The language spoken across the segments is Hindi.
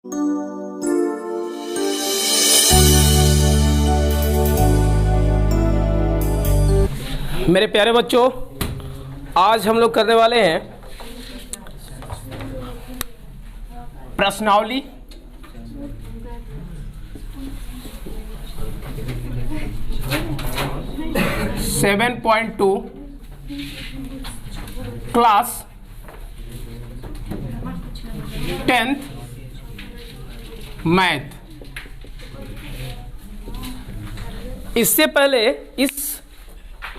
मेरे प्यारे बच्चों, आज हम लोग करने वाले हैं प्रश्नावली। Seven point two class 10th math. इससे पहले इस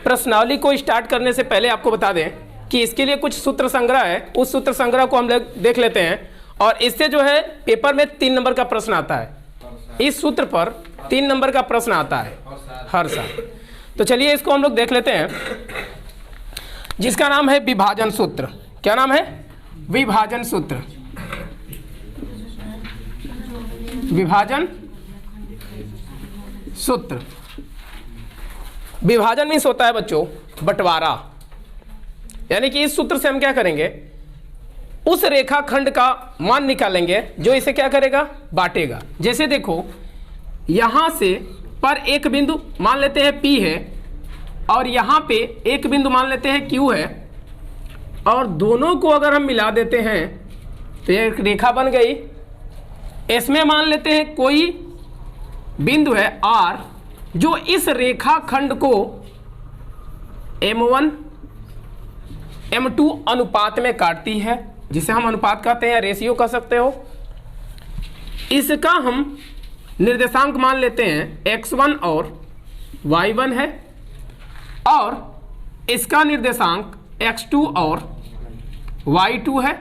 प्रश्नावली को स्टार्ट करने से पहले आपको बता दें कि इसके लिए कुछ सूत्र संग्रह है। उस सूत्र संग्रह को हम लोग देख लेते हैं और इससे जो है पेपर में 3 नंबर का प्रश्न आता है। इस सूत्र पर 3 नंबर का प्रश्न आता है हर साल। तो चलिए इसको हम लोग देख लेते हैं, जिसका नाम है विभाजन सूत्र। क्या नाम है? विभाजन सूत्र। विभाजन सूत्र। विभाजन मीन्स होता है बच्चों बंटवारा। यानी कि इस सूत्र से हम क्या करेंगे, उस रेखाखंड का मान निकालेंगे जो इसे क्या करेगा, बांटेगा। जैसे देखो, यहां से पर एक बिंदु मान लेते हैं P है और यहां पे एक बिंदु मान लेते हैं Q है, और दोनों को अगर हम मिला देते हैं तो एक रेखा बन गई। इसमें मान लेते हैं कोई बिंदु है R जो इस रेखाखंड को M1 M2 अनुपात में काटती है, जिसे हम अनुपात कहते हैं, रेशियो कह सकते हो। इसका हम निर्देशांक मान लेते हैं x1 और y1 है, और इसका निर्देशांक x2 और y2 है।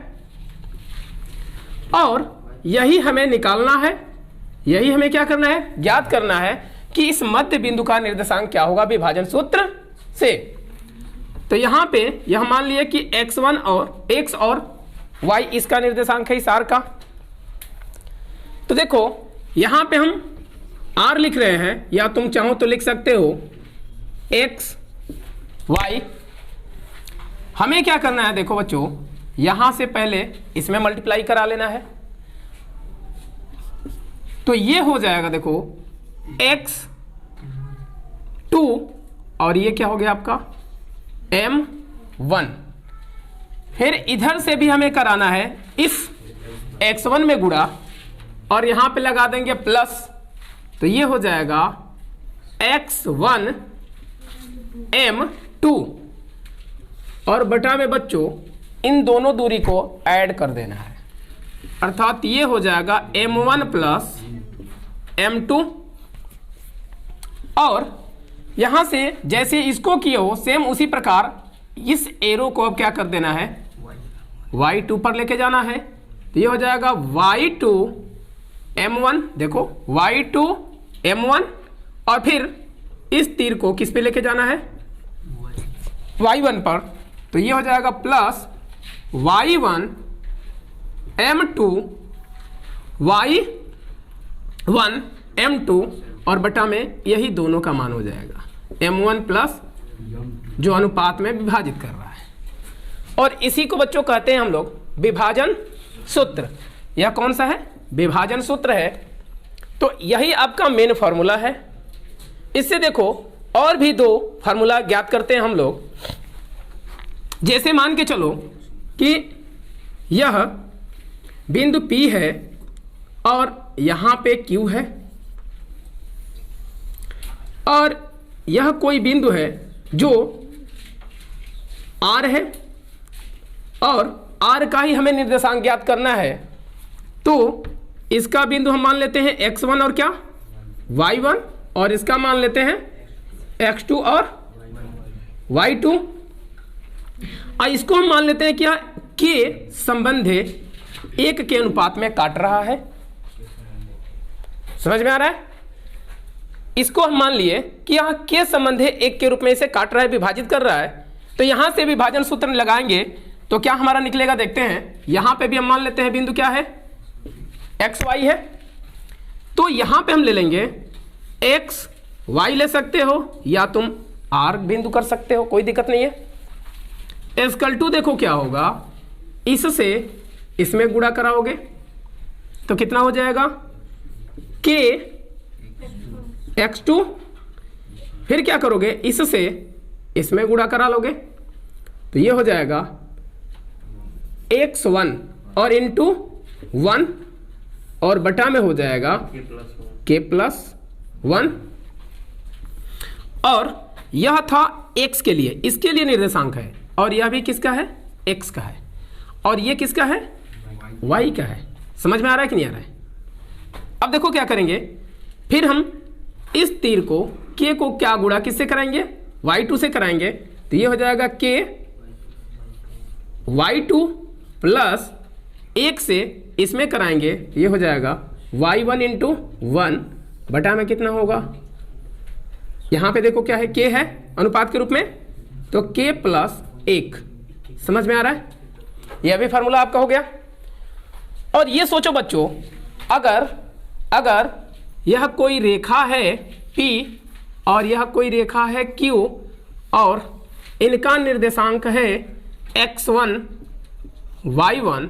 और यही हमें निकालना है, यही हमें क्या करना है, ज्ञात करना है कि इस मध्य बिंदु का निर्देशांक क्या होगा विभाजन सूत्र से। तो यहां पे यह मान लिए कि x1 और x और y इसका निर्देशांक है इस R का। तो देखो यहां पे हम R लिख रहे हैं, या तुम चाहो तो लिख सकते हो x y। हमें क्या करना है, देखो बच्चों, यहां से पहले इसमें मल्टीप्लाई करा लेना है। तो ये हो जाएगा, देखो x2 और ये क्या हो गया आपका m1। फिर इधर से भी हमें कराना है, इस x1 में गुणा और यहां पे लगा देंगे प्लस। तो ये हो जाएगा x1 m2, और बटा में बच्चों इन दोनों दूरी को ऐड कर देना है, अर्थात ये हो जाएगा m1 प्लस m2। और यहां से जैसे इसको किए हो सेम उसी प्रकार इस एरो को अब क्या कर देना है, y2 पर लेके जाना है। तो ये हो जाएगा y2 m1, देखो y2 m1, और फिर इस तीर को किस पे लेके जाना है, y1 पर। तो ये हो जाएगा plus y1 m2 y1 m2, और बटा में यही दोनों का मान हो जाएगा m1 प्लस जो अनुपात में विभाजित कर रहा है। और इसी को बच्चों कहते हैं हम लोग विभाजन सूत्र। यह कौन सा है, विभाजन सूत्र है। तो यही आपका मेन फॉर्मूला है। इससे देखो और भी 2 फार्मूला ज्ञात करते हैं हम लोग। जैसे मान के चलो कि यह बिंदु P है और यहां पे Q है, और यह कोई बिंदु है जो R है, और R का ही हमें निर्देशांक ज्ञात करना है। तो इसका बिंदु हम मान लेते हैं x1 और क्या, y1, और इसका मान लेते हैं x2 और y2, और इसको हम मान लेते हैं क्या, k संबंधे 1 के अनुपात में काट रहा है। समझ में आ रहा है? इसको हम मान लिए कि यहाँ के संबंधे 1 के रूप में इसे काट रहा है, विभाजित कर रहा है। तो यहां से विभाजन सूत्र लगाएंगे तो क्या हमारा निकलेगा, देखते हैं। यहां पे भी हम मान लेते हैं बिंदु क्या है, एक्स वाई है। तो यहां पे हम ले लेंगे एक्स वाई ले सकते हो, या तुम आर बिंदु कर सकते हो, कोई दिक्कत नहीं है। इक्वल टू देखो क्या होगा, इससे इसमें गुणा कराओगे तो कितना हो जाएगा k x2, फिर क्या करोगे इससे इसमें गुणा करा लोगे तो ये हो जाएगा x1 और इंटू 1 और बटा में हो जाएगा k+1। और यह था x के लिए, इसके लिए निर्देशांक है, और यह भी किसका है x का है, और ये किसका है y का है। समझ में आ रहा है कि नहीं आ रहा है? अब देखो क्या करेंगे, फिर हम इस तीर को k को क्या गुणा किससे कराएंगे y2 से कराएंगे, तो ये हो जाएगा k y2 प्लस 1 से इसमें कराएंगे, ये हो जाएगा y1 इंटू 1 बटा में कितना होगा, यहाँ पे देखो क्या है k है अनुपात के रूप में, तो k+1। समझ में आ रहा है? यह भी फार्मूला आपका हो गया। और ये सोचो बच्चों, अगर यह कोई रेखा है P और यह कोई रेखा है Q और इनका निर्देशांक है x1 y1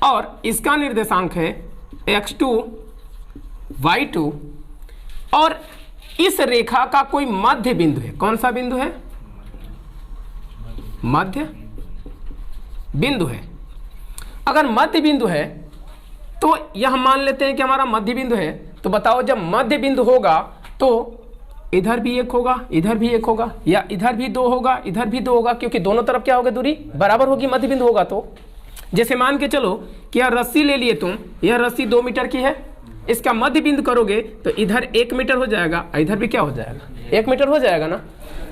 और इसका निर्देशांक है x2 y2, और इस रेखा का कोई मध्य बिंदु है। कौन सा बिंदु है? मध्य बिंदु है। अगर मध्य बिंदु है तो यह मान लेते हैं कि हमारा मध्य बिंदु है, तो बताओ जब मध्य बिंदु होगा तो इधर भी 1 होगा, इधर भी 1 होगा, या इधर भी 2 होगा, इधर भी 2 होगा, क्योंकि दोनों तरफ क्या होगा दूरी बराबर होगी मध्य बिंदु होगा। तो जैसे मान के चलो कि यह रस्सी ले लिए तुम, यह रस्सी 2 मीटर की है, इसका मध्य बिंदु करोगे तो इधर 1 मीटर हो जाएगा, इधर भी क्या हो जाएगा 1 मीटर हो जाएगा ना।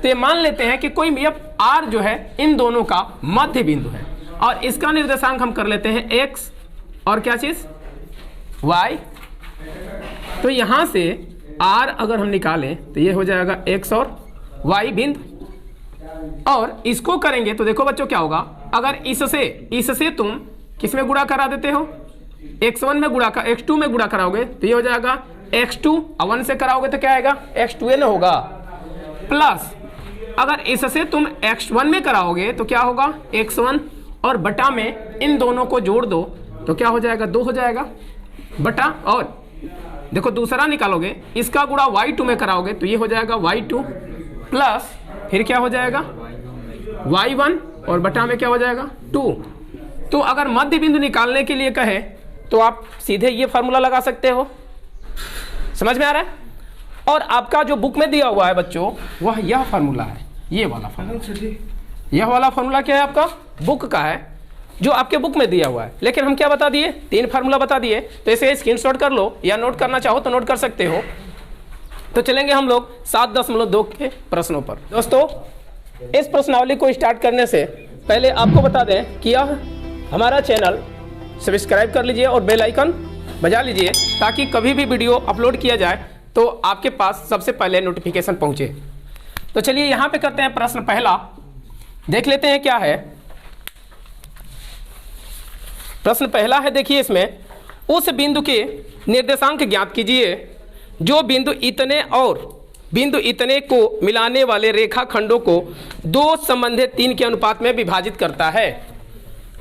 तो ये मान लेते हैं कि कोई r जो है इन दोनों का मध्य बिंदु है, और इसका निर्देशांक हम कर लेते हैं x और क्या चीज y। तो यहां से r अगर हम निकालें तो ये हो जाएगा x और y बिंदु, और इसको करेंगे तो देखो बच्चों क्या होगा, अगर इससे तुम किस में गुणा करा देते हो, x1 में गुणा कर x2 में गुणा कराओगे तो ये हो जाएगा x2, 1 से कराओगे तो क्या आएगा x2n होगा, प्लस अगर इससे तुम x1 में कराओगे तो क्या होगा x1, और बटा में इन दोनों को जोड़ दो तो क्या हो जाएगा 2 हो जाएगा बटा, और देखो दूसरा निकालोगे इसका गुणा y2 में कराओगे तो ये हो जाएगा y2 प्लस फिर क्या हो जाएगा y1 और बटा में क्या हो जाएगा 2। तो अगर मध्य बिंदु निकालने के लिए कहे तो आप सीधे ये फार्मूला लगा सकते हो। समझ में आ रहा है? और आपका जो बुक में दिया हुआ है बच्चों वह यह फार्मूला है, ये वाला फार्मूला। यह वाला फार्मूला क्या है आपका बुक का है, जो आपके बुक में दिया हुआ है, लेकिन हम क्या बता दिए 3 फार्मूला बता दिए। तो इसे स्क्रीनशॉट कर लो, या नोट करना चाहो तो नोट कर सकते हो। तो चलेंगे हम लोग 7.2 के प्रश्नों पर। दोस्तों इस प्रश्नावली को स्टार्ट करने से पहले आपको बता दें कि यह हमारा चैनल सब्सक्राइब कर लीजिए और बेल आइकन बजा लीजिए, ताकि कभी भी वीडियो अपलोड किया जाए तो आपके पास सबसे पहले नोटिफिकेशन पहुंचे। तो चलिए यहाँ पे करते हैं प्रश्न पहला, देख लेते हैं क्या है। प्रश्न पहला है, देखिए इसमें उस बिंदु के निर्देशांक ज्ञात कीजिए जो बिंदु इतने और बिंदु इतने को मिलाने वाले रेखाखंडों को 2 संबंधित 3 के अनुपात में विभाजित करता है।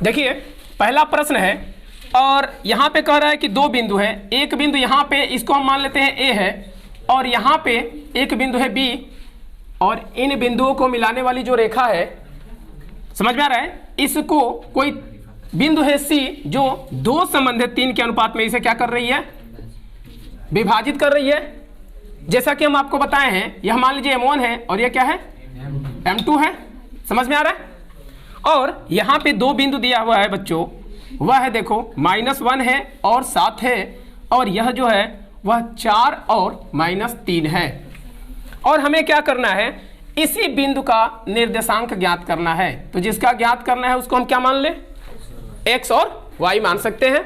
देखिए पहला प्रश्न है, और यहाँ पे कह रहा है कि 2 बिंदु हैं, एक बिंदु यहाँ पे इसको हम मान लेते हैं A है, और यहाँ पे एक बिंदु है B, और इन बिंदुओं को मिलाने वाली जो रेखा है, समझ में आ रहा है, इसको कोई बिंदु है C जो 2 संबंधित 3 के अनुपात में इसे क्या कर रही है विभाजित कर रही है। जैसा कि हम आपको बताए हैं, यह मान लीजिए M1 है और यह क्या है M2 है। समझ में आ रहा है? और यहाँ पे 2 बिंदु दिया हुआ है बच्चों, वह है देखो -1 है और 7 है, और यह जो है वह 4 और -3 है। और हमें क्या करना है, इसी बिंदु का निर्देशांक ज्ञात करना है। तो जिसका ज्ञात करना है उसको हम क्या मान ले, x और y मान सकते हैं।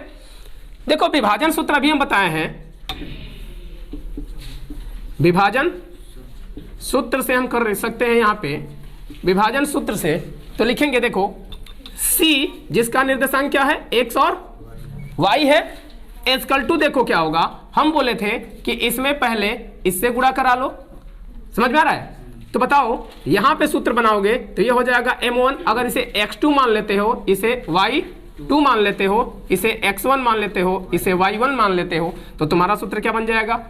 देखो विभाजन सूत्र अभी हम बताए हैं, विभाजन सूत्र से हम कर सकते हैं यहाँ पे विभाजन सूत्र से। तो लिखेंगे देखो c जिसका निर्देशांक क्या है x और y है, इक्वल टू देखो क्या होगा, हम बोले थे कि इसमें पहले इससे गुणा करा लो। समझ में आ रहा है? तो बताओ यहाँ पे सूत्र बनाओगे तो ये हो जाएगा m1, अगर इसे x2 मान लेते हो, इसे y 2 मान लेते हो, इसे x1 मान लेते हो, इसे y1 मान लेते हो, तो तुम्हारा सूत्र क्या बन जाएगा?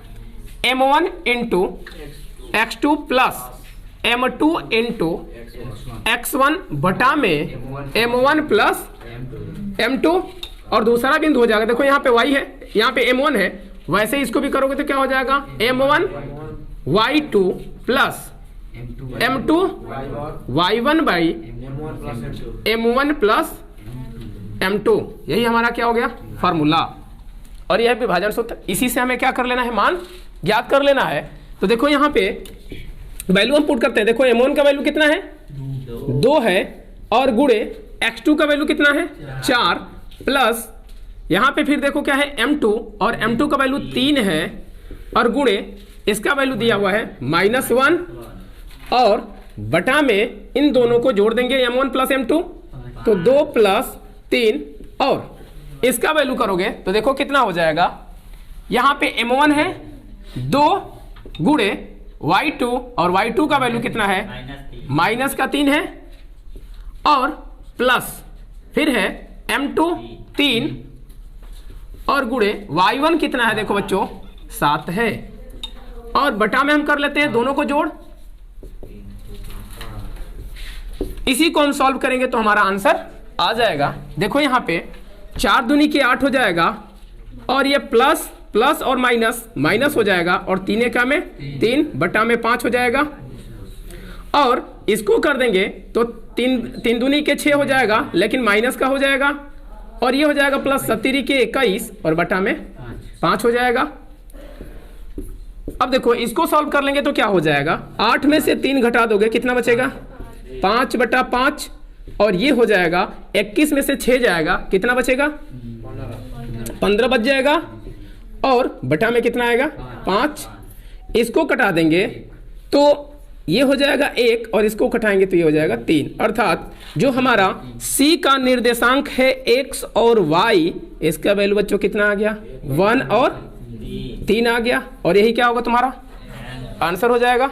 m1 into x2 plus m2 into x1 बटा में m1 प्लस m2, और दूसरा बिंदु हो जाएगा, देखो यहाँ पे y है, यहाँ पे m1 है, वैसे इसको भी करोगे तो क्या हो जाएगा? m1 y2 plus m2 y1 by m1 plus m2, यही हमारा क्या हो गया? फार्मूला। और यह विभाजन सूत्र, इसी से हमें क्या कर लेना है? मान ज्ञात कर लेना है। तो देखो यहाँ पे वैल्यू हम पुट करते हैं। देखो m1 का वैल्यू कितना है? 2 है, और गुणे x2 का वैल्यू कितना है? 4, प्लस यहाँ पे फिर देखो क्या है? m2, और m2 का वैल्यू 3 है, और गुणे इसका वैल्यू दिया हुआ है -1, और बटा में इन दोनों को जोड़ देंगे m1 प्लस m2, तो 2 प्लस 3, और इसका वैल्यू करोगे तो देखो कितना हो जाएगा? यहाँ पे m1 है 2 गुणे y2, और y2 का वैल्यू कितना है? -3 है, और प्लस फिर है m2 3, और गुणे y1 कितना है? देखो बच्चों 7 है, और बटा में हम कर लेते हैं दोनों को जोड़। इसी को हम सॉल्व करेंगे तो हमारा आंसर आ जाएगा। देखो यहाँ पे 4 दूनी के 8 हो जाएगा, और ये प्लस प्लस और माइनस माइनस हो जाएगा, और 3 एका में 3 बटा में 5 हो जाएगा, और इसको कर देंगे तो 3 दूनी के 6 हो जाएगा, लेकिन माइनस का हो जाएगा, और ये हो जाएगा प्लस 17 के 21, और बटा में 5 हो जाएगा। अब देखो इसको सॉल्व कर लेंगे तो क्या हो जाएगा? 8 में से 3 घटा दोगे, कितना बचेगा? 5 बटा 5, और ये हो जाएगा 21 में से 6 जाएगा, कितना बचेगा? 15 बच जाएगा, और बटा में कितना आएगा? 5। इसको कटा देंगे तो ये हो जाएगा 1, और इसको कटाएंगे तो ये हो जाएगा 3, अर्थात जो हमारा C का निर्देशांक है x और y, इसका वैल्यू बच्चों कितना आ गया? 1 और 3 आ गया, और यही क्या होगा? तुम्हारा आंसर हो जाएगा।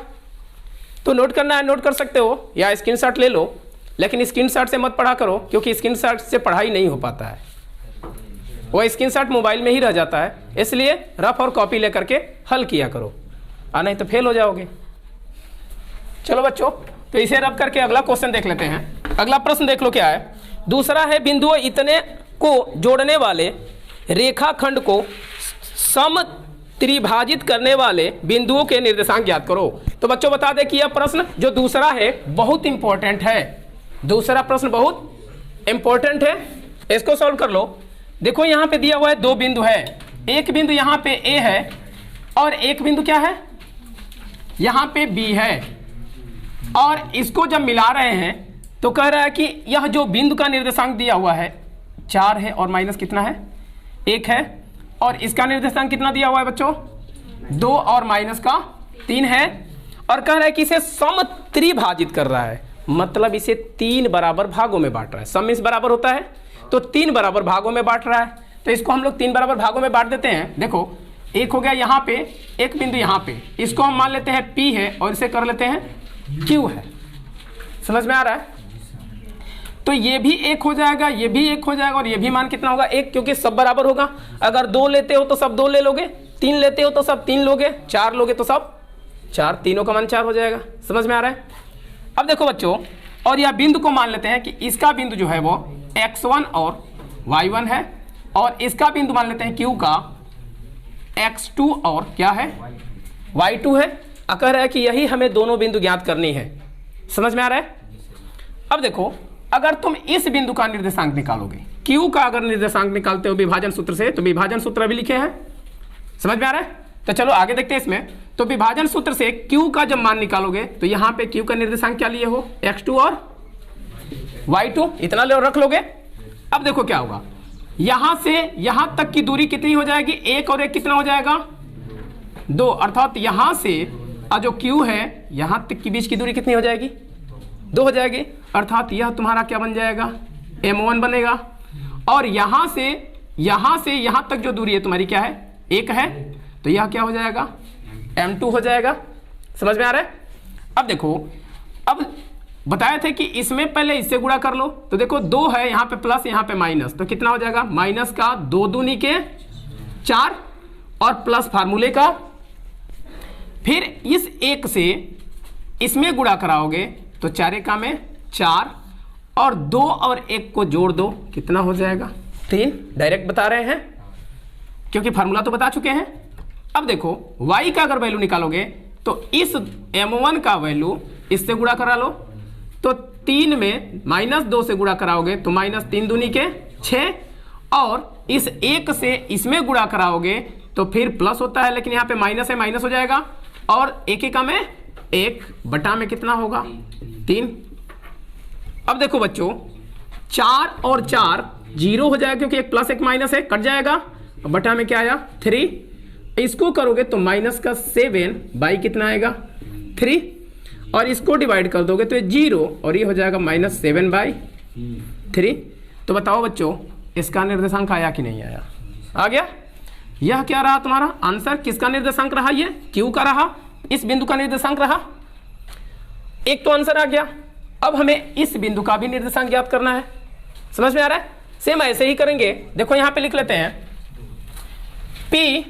तो नोट करना है, नोट कर सकते हो, या स्क्रीनशॉट ले लो, लेकिन स्क्रीनशॉट से मत पढ़ा करो, क्योंकि स्क्रीनशॉट से पढ़ाई नहीं हो पाता है, वो स्क्रीनशॉट मोबाइल में ही रह जाता है, इसलिए रफ और कॉपी लेकर के हल किया करो, नहीं तो फेल हो जाओगे। चलो बच्चों, तो इसे रब करके अगला क्वेश्चन देख लेते हैं। अगला प्रश्न देख लो क्या है। दूसरा है, बिंदुओं इतने को जोड़ने वाले रेखाखंड को सम त्रिभाजित करने वाले बिंदुओं के निर्देशांक ज्ञात करो। तो बच्चों बता दें कि यह प्रश्न जो दूसरा है बहुत इंपॉर्टेंट है, दूसरा प्रश्न बहुत इंपॉर्टेंट है, इसको सॉल्व कर लो। देखो यहाँ पे दिया हुआ है 2 बिंदु है, एक बिंदु यहाँ पे A है, और एक बिंदु क्या है? यहाँ पे B है, और इसको जब मिला रहे हैं तो कह रहा है कि यह जो बिंदु का निर्देशांक दिया हुआ है 4 है, और माइनस कितना है? 1 है, और इसका निर्देशांक कितना दिया हुआ है बच्चों? 2 और माइनस का 3 है, और कह रहा है कि इसे सम त्रिभाजित कर रहा है, मतलब इसे 3 बराबर भागों में बांट रहा है। सम इस बराबर होता है तो 3 बराबर भागों में बांट रहा है, तो इसको हम लोग 3 बराबर भागों में बांट देते हैं। देखो एक हो गया यहाँ पे, एक बिंदु यहाँ पे, इसको हम मान लेते हैं P है, और इसे कर लेते हैं Q है। समझ में आ रहा है? तो ये भी 1 हो जाएगा, ये भी 1 हो जाएगा, और ये भी मान कितना होगा? 1, क्योंकि सब बराबर होगा। अगर 2 लेते हो तो सब 2 ले लोगे, 3 लेते हो तो सब 3 लोगे, 4 लोगे तो सब 4, तीनों का मान 4 हो जाएगा। समझ में आ रहा है? अब देखो बच्चों, और यह बिंदु को मान लेते हैं कि इसका बिंदु जो है वो x1 और y1 है, और इसका बिंदु मान लेते हैं Q का x2 और क्या है? y2 है। कह रहा है कि यही हमें दोनों बिंदु ज्ञात करनी है। समझ में आ रहा है? अब देखो, अगर तुम इस बिंदु का निर्देशांक निकालोगे, Q का अगर निर्देशांक निकालते हो विभाजन सूत्र से, तो विभाजन सूत्र भी लिखे हैं। समझ में आ रहा है? तो चलो आगे देखते हैं इसमें। तो विभाजन सूत्र से Q का जब मान निकालोगे तो यहाँ पे Q का निर्देशांक क्या लिए हो? x2 और y2, इतना ले रख लोगे। अब देखो क्या होगा, यहां से यहां तक की दूरी कितनी हो जाएगी? 1 और 1 कितना हो जाएगा? 2, अर्थात यहां से जो Q है यहां तक की बीच की दूरी कितनी हो जाएगी? 2 हो जाएगी, अर्थात यह तुम्हारा क्या बन जाएगा? m1 बनेगा। और यहां से यहां तक जो दूरी है तुम्हारी क्या है? 1 है, तो यह क्या हो जाएगा? m2 हो जाएगा। समझ में आ रहा है? अब देखो, अब बताए थे कि इसमें पहले इससे गुणा कर लो, तो देखो 2 है यहाँ पे प्लस यहाँ पे माइनस, तो कितना हो जाएगा माइनस का 2 दूनी के 4 और प्लस फार्मूले का, फिर इस 1 से इसमें गुणा कराओगे तो 4 एका में 4 और 2 और 1 को जोड़ दो, कितना हो जाएगा 3। डायरेक्ट बता रहे हैं क्योंकि फार्मूला तो बता चुके हैं। अब देखो y का अगर वैल्यू निकालोगे तो इस m1 का वैल्यू इससे गुणा करा लो, तो 3 में -2 से गुणा कराओगे तो -3 दूनी के 6 और इस 1 से इसमें गुणा कराओगे तो फिर प्लस होता है, लेकिन यहाँ पे माइनस है, माइनस हो जाएगा और 1 एका में 1 बटा में कितना होगा 3। अब देखो बच्चों 4 और 4 0 हो जाएगा क्योंकि एक प्लस एक माइनस है, कट जाएगा, बटा में क्या आया 3। इसको करोगे तो माइनस का 7 बाई कितना आएगा 3 और इसको डिवाइड कर दोगे तो ये 0 और ये हो जाएगा -7/3। तो बताओ बच्चों इसका निर्देशांक आया कि नहीं आया? आ गया। यह क्या रहा तुम्हारा आंसर? किसका निर्देशांक रहा? ये क्यू का रहा, इस बिंदु का निर्देशांक रहा। एक तो आंसर आ गया। अब हमें इस बिंदु का भी निर्देशांक ज्ञात करना है। समझ में आ रहा है? सेम ऐसे ही करेंगे। देखो यहां पे लिख लेते हैं P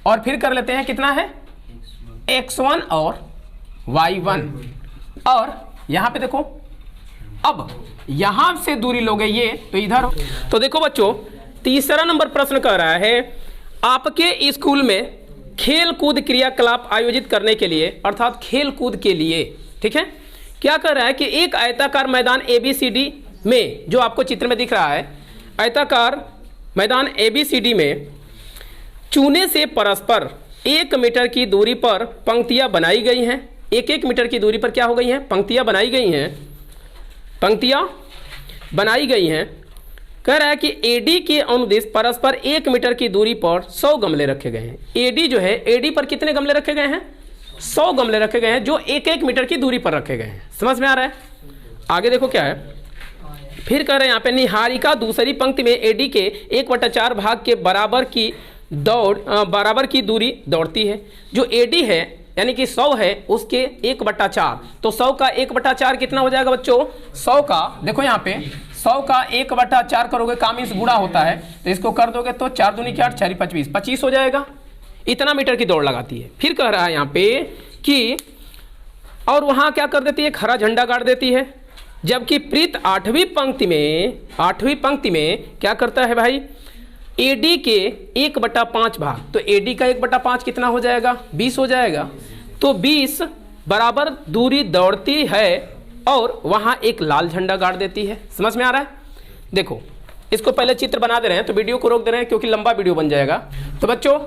और फिर कर लेते हैं कितना है x1 और y1 और यहां पे देखो अब यहां से दूरी लोगे ये तो इधर। तो देखो बच्चों तीसरा नंबर प्रश्न कह रहा है आपके स्कूल में खेल कूद क्रियाकलाप आयोजित करने के लिए, अर्थात खेल कूद के लिए, ठीक है, क्या कर रहा है कि एक आयताकार मैदान ABCD में, जो आपको चित्र में दिख रहा है, आयताकार मैदान ABCD में चूने से परस्पर 1 मीटर की दूरी पर पंक्तियां बनाई गई हैं। 1-1 मीटर की दूरी पर क्या हो गई हैं? पंक्तियां बनाई गई हैं, पंक्तियां बनाई गई हैं। कह रहा है कि AD के अनुदिश परस्पर 1 मीटर की दूरी पर 100 गमले रखे गए हैं। AD जो है, AD पर कितने गमले रखे गए हैं? 100 गमले रखे गए हैं जो 1-1 मीटर की दूरी पर रखे गए हैं। समझ में आ रहा है? आगे देखो क्या है, फिर कह रहे हैं यहाँ पे निहारिका दूसरी पंक्ति में AD के 1/4 भाग के बराबर की दूरी दौड़ती है। जो AD है यानी कि 100 है उसके 1/4, तो 100 का 1/4 कितना हो जाएगा बच्चों? 100 का देखो यहाँ पे 100 का 1/4 करोगे, काम इस गुणा होता है तो इसको कर दोगे तो 4 दूनी 8, 4 25, 25 हो जाएगा। इतना मीटर की दौड़ लगाती है। फिर कह रहा है यहाँ पे कि और वहाँ क्या कर देती है? एक हरा झंडा गाड़ देती है। जबकि प्रीत 8वीं पंक्ति में क्या करता है भाई? AD के 1/5 भाग, तो AD का 1/5 कितना हो जाएगा? 20 हो जाएगा। तो 20 बराबर दूरी दौड़ती है और वहाँ एक लाल झंडा गाड़ देती है। समझ में आ रहा है? देखो इसको पहले चित्र बना दे रहे हैं तो वीडियो को रोक दे रहे हैं क्योंकि लंबा वीडियो बन जाएगा। तो बच्चों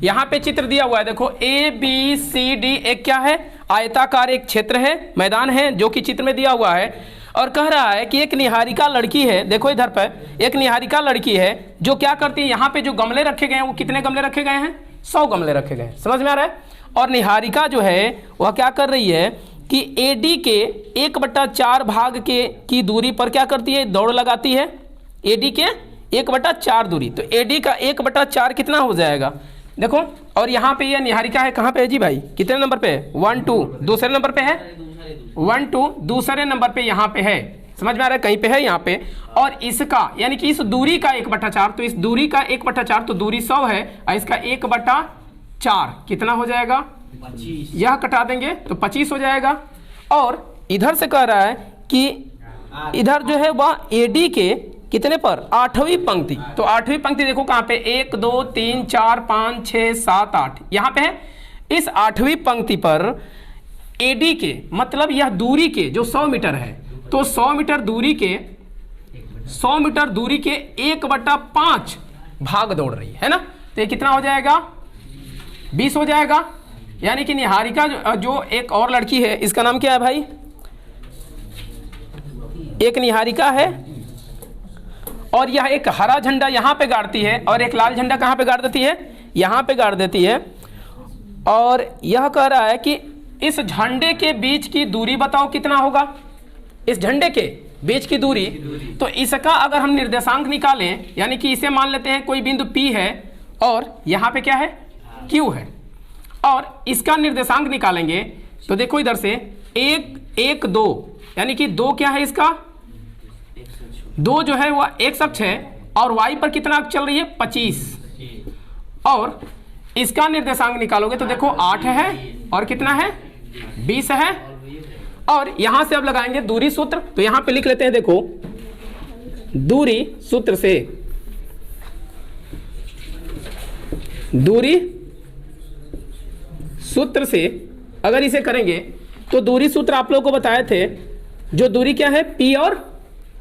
यहाँ पे चित्र दिया हुआ है, देखो ABCD एक क्या है? आयताकार एक क्षेत्र है, मैदान है जो कि चित्र में दिया हुआ है। और कह रहा है कि एक निहारिका लड़की है, देखो इधर पर एक निहारिका लड़की है जो क्या करती है, यहाँ पे जो गमले रखे गए हैं वो कितने गमले रखे गए हैं? 100 गमले रखे गए हैं। समझ में आ रहा है? और निहारिका जो है वह क्या कर रही है कि AD के 1/4 भाग की दूरी पर क्या करती है? दौड़ लगाती है। AD के 1/4 दूरी, तो AD का 1/4 कितना हो जाएगा? देखो और यहाँ पे ये निहारिका है, कहाँ पे है जी भाई? कितने नंबर पे है? 1 2 दूसरे नंबर पे है, 1 2 दूसरे नंबर पे यहाँ पे है। समझ में आ रहा है? कहीं पे है यहाँ पे। और इसका यानी कि इस दूरी का 1/4, तो इस दूरी का 1/4, तो दूरी 100 है और इसका 1/4 कितना हो जाएगा? 25। यह कटा देंगे तो 25 हो जाएगा। और इधर से कह रहा है कि इधर जो है वह AD के कितने पर? 8वीं पंक्ति। तो 8वीं पंक्ति देखो कहाँ पे? 1 2 3 4 5 6 7 8 यहाँ पे है। इस 8वीं पंक्ति पर AD के मतलब यह दूरी के जो 100 मीटर है, तो 100 मीटर दूरी के 1/5 भाग दौड़ रही है ना। तो ये कितना हो जाएगा? 20 हो जाएगा। यानी कि निहारिका जो एक और लड़की है, इसका नाम क्या है भाई? एक निहारिका है और यह एक हरा झंडा यहाँ पे गाड़ती है और एक लाल झंडा कहाँ पे गाड़ देती है? यहाँ पे गाड़ देती है। और यह कह रहा है कि इस झंडे के बीच की दूरी बताओ कितना होगा? इस झंडे के बीच की दूरी, तो इसका अगर हम निर्देशांक निकालें, यानी कि इसे मान लेते हैं कोई बिंदु P है और यहाँ पे क्या है? Q है, और इसका निर्देशांक निकालेंगे तो देखो इधर से 1 1 2 यानी कि 2 क्या है इसका, 2 जो है वह x अक्ष है और y पर कितना अक्ष चल रही है 25, और इसका निर्देशांक निकालोगे तो देखो 8 है और कितना है 20 है। और यहां से अब लगाएंगे दूरी सूत्र, तो यहां पे लिख लेते हैं, देखो दूरी सूत्र से, दूरी सूत्र से अगर इसे करेंगे तो दूरी सूत्र आप लोगों को बताए थे, जो दूरी क्या है P और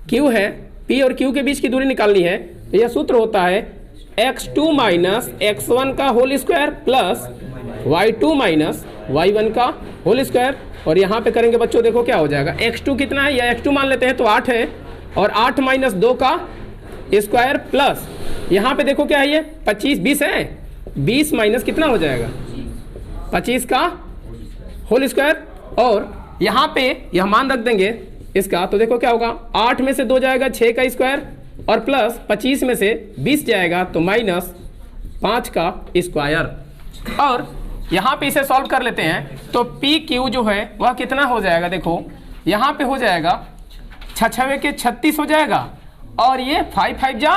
Q है, P और Q के बीच की दूरी निकालनी है, तो यह सूत्र होता है x2 माइनस x1 का whole square plus y2 minus y1 का होल स्क्वायर। और यहाँ पे करेंगे बच्चों, देखो क्या हो जाएगा, x2 कितना है, या x2 मान लेते हैं तो 8 है, और 8 माइनस 2 का स्क्वायर प्लस यहाँ पे देखो क्या है ये 25, 20 है, 20 माइनस कितना हो जाएगा 25 का होल स्क्वायर, और यहाँ पे यह मान रख देंगे इसका, तो देखो क्या होगा, 8 में से 2 जाएगा 6 का स्क्वायर, और प्लस 25 में से 20 जाएगा तो माइनस 5 का स्क्वायर। और यहाँ पे इसे सॉल्व कर लेते हैं, तो पी क्यू जो है वह कितना हो जाएगा, देखो यहाँ पे हो जाएगा 6 के 36 हो जाएगा, और ये 5 5 जा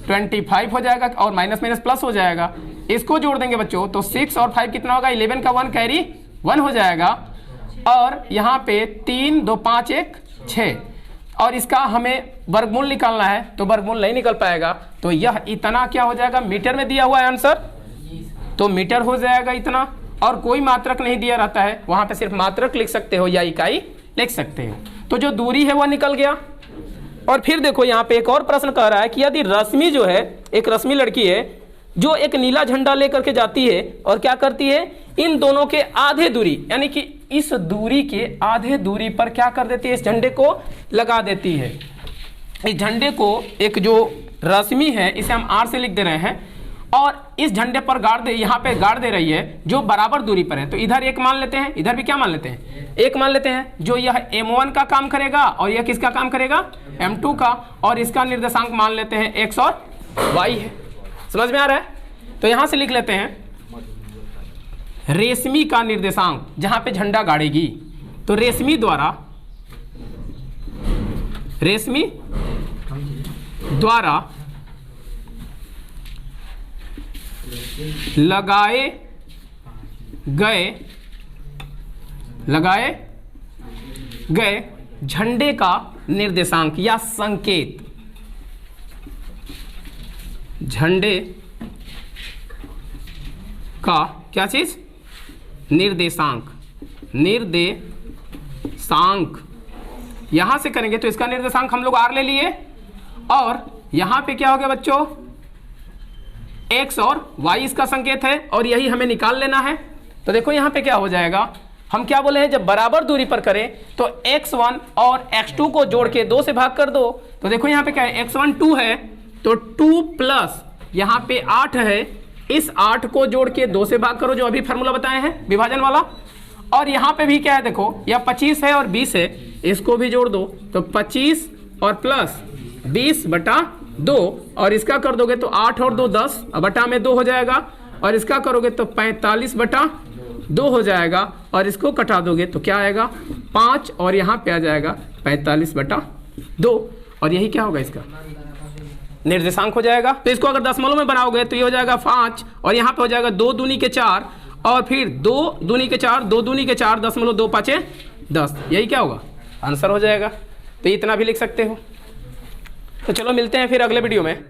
25 हो जाएगा, और माइनस माइनस प्लस हो जाएगा। इसको जोड़ देंगे बच्चों तो 6 और 5 कितना होगा, 11 का 1 कैरी 1 हो जाएगा, और यहाँ पे 3 2 5 1 6, और इसका हमें वर्गमूल निकालना है तो वर्गमूल नहीं निकल पाएगा, तो यह इतना क्या हो जाएगा, मीटर में दिया हुआ है आंसर, तो मीटर हो जाएगा इतना, और कोई मात्रक नहीं दिया रहता है, वहां पे सिर्फ मात्रक लिख सकते हो या इकाई लिख सकते हो। तो जो दूरी है वह निकल गया। और फिर देखो यहाँ पे एक और प्रश्न कह रहा है कि यदि रश्मि जो है, एक रश्मि लड़की है जो एक नीला झंडा लेकर के जाती है और क्या करती है, इन दोनों के आधे दूरी, यानी कि इस दूरी के आधे दूरी पर क्या कर देती है, इस झंडे को लगा देती है। इस झंडे को एक जो रश्मि है इसे हम R से लिख दे रहे हैं, और इस झंडे पर गाड़ दे, यहाँ पे गाड़ दे रही है जो बराबर दूरी पर है, तो इधर 1 मान लेते हैं, इधर भी क्या मान लेते हैं 1 मान लेते हैं, जो यह M1 का काम करेगा और यह किसका काम करेगा M2 का, और इसका निर्देशांक मान लेते हैं X और Y है। समझ में आ रहा है? तो यहां से लिख लेते हैं रेशमी का निर्देशांक, जहां पे झंडा गाड़ेगी, तो रेशमी द्वारा लगाए गए झंडे का निर्देशांक या संकेत, झंडे का क्या चीज, निर्देशांक यहां से करेंगे तो इसका निर्देशांक हम लोग R ले लिए, और यहां पे क्या हो गया बच्चों X और Y इसका संकेत है, और यही हमें निकाल लेना है। तो देखो यहाँ पे क्या हो जाएगा, हम क्या बोले हैं, जब बराबर दूरी पर करें तो x1 और x2 को जोड़ के 2 से भाग कर दो, तो देखो यहाँ पे क्या है, x1 2 है तो 2 प्लस यहाँ पे 8 है, इस 8 को जोड़ के 2 से भाग करो, जो अभी फार्मूला बताए हैं विभाजन वाला, और यहाँ पे भी क्या है, देखो यह 25 है और 20 है, इसको भी जोड़ दो तो 25 और प्लस 20/2, और इसका कर दोगे तो 8 और 2 10 बटा में 2 हो जाएगा, और इसका करोगे तो 45/2 हो जाएगा, और इसको कटा दोगे तो क्या आएगा 5, और यहाँ पे आ जाएगा 45/2, और यही क्या होगा, इसका निर्देशांक हो जाएगा। तो इसको अगर दशमलव में बनाओगे तो ये हो जाएगा 5, और यहाँ पे हो जाएगा 2 दूनी के 4, और फिर 2 दूनी के 4 2 दूनी के 4 0.2 5 10, यही क्या होगा आंसर हो जाएगा। तो इतना भी लिख सकते हो। तो चलो मिलते हैं फिर अगले वीडियो में।